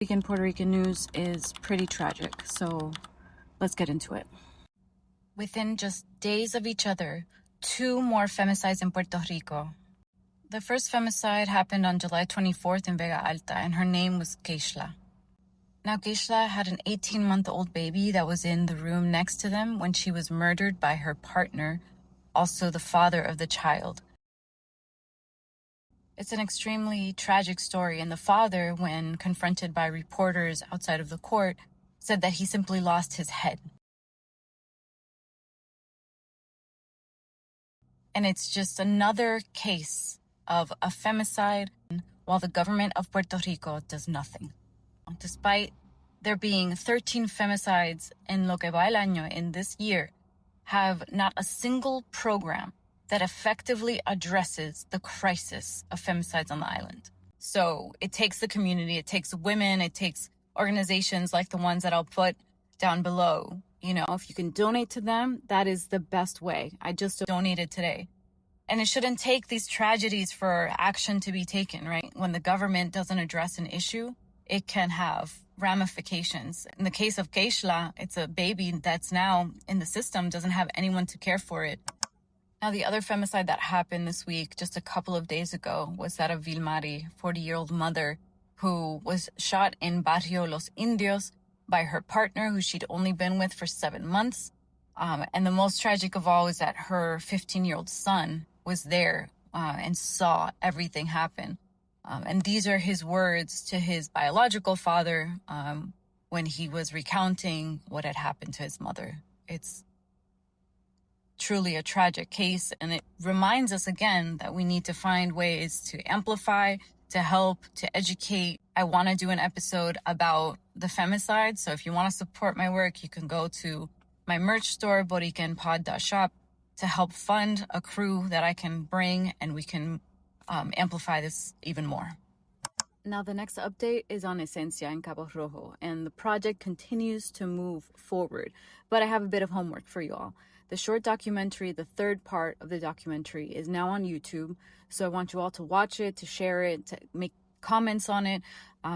In Puerto Rican news is pretty tragic, so let's get into it. Within just days of each other, 2 more femicides in Puerto Rico. The first femicide happened on July 24th in Vega Alta, and her name was Keyshla. Now, Keyshla had an 18-month-old baby that was in the room next to them when she was murdered by her partner, also the father of the child. It's an extremely tragic story, and the father, when confronted by reporters outside of the court, said that he simply lost his head. And it's just another case of a femicide while the government of Puerto Rico does nothing. Despite there being 13 femicides in lo que va el año in this year, have not a single program that effectively addresses the crisis of femicides on the island. So it takes the community, it takes women, it takes organizations like the ones that I'll put down below. You know, if you can donate to them, that is the best way. I just donated today. And it shouldn't take these tragedies for action to be taken, right? When the government doesn't address an issue, it can have ramifications. In the case of Keyshla, it's a baby that's now in the system, doesn't have anyone to care for it. Now, the other femicide that happened this week, just a couple of days ago, was that of Vilmarie, 40-year-old mother, who was shot in Barrio Los Indios by her partner, who she'd only been with for 7 months. And the most tragic of all is that her 15-year-old son was there and saw everything happen. And these are his words to his biological father when he was recounting what had happened to his mother. It's truly a tragic case, and it reminds us again that we need to find ways to amplify, to help, to educate. I want to do an episode about the femicide, so if you want to support my work, you can go to my merch store, boricanpod.shop, to help fund a crew that I can bring, and we can amplify this even more. Now, the next update is on Esencia in Cabo Rojo, and the project continues to move forward, but I have a bit of homework for you all. The short documentary, the third part of the documentary, is now on YouTube. So I want you all to watch it, to share it, to make comments on it,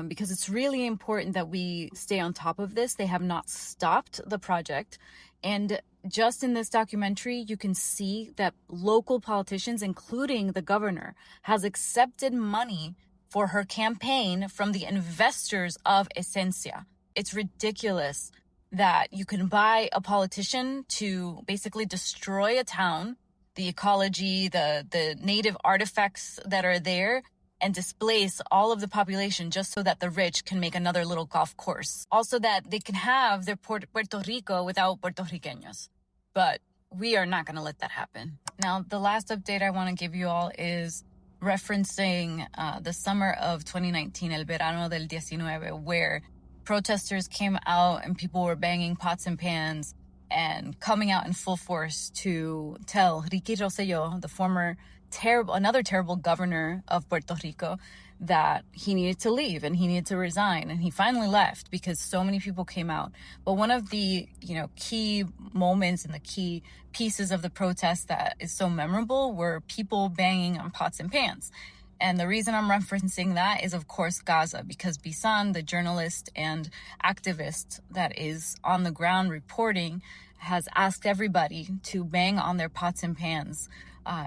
because it's really important that we stay on top of this. They have not stopped the project. And just in this documentary, you can see that local politicians, including the governor, has accepted money for her campaign from the investors of Esencia. It's ridiculous that you can buy a politician to basically destroy a town, the ecology, the native artifacts that are there, and displace all of the population just so that the rich can make another little golf course. Also that they can have their Puerto Rico without Puerto Ricanos. But we are not going to let that happen. Now, the last update I want to give you all is referencing the summer of 2019, el verano del 19, where protesters came out and people were banging pots and pans and coming out in full force to tell Ricky Rosselló, the former another terrible governor of Puerto Rico, that he needed to leave and he needed to resign. And he finally left because so many people came out. But one of the, key moments and the key pieces of the protest that is so memorable were people banging on pots and pans. And the reason I'm referencing that is, of course, Gaza, because Bisan, the journalist and activist that is on the ground reporting, has asked everybody to bang on their pots and pans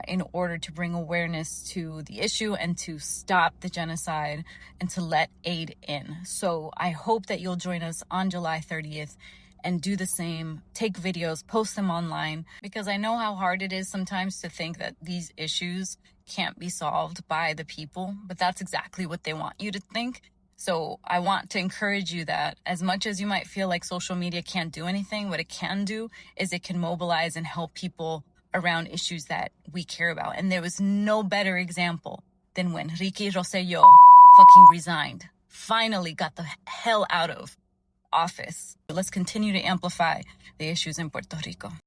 in order to bring awareness to the issue and to stop the genocide and to let aid in. So I hope that you'll join us on July 30th and do the same, take videos, post them online, because I know how hard it is sometimes to think that these issues can't be solved by the people, but that's exactly what they want you to think. So I want to encourage you that as much as you might feel like social media can't do anything, what it can do is it can mobilize and help people around issues that we care about. And there was no better example than when Ricky Rosselló fucking resigned, finally got the hell out of office. Let's continue to amplify the issues in Puerto Rico.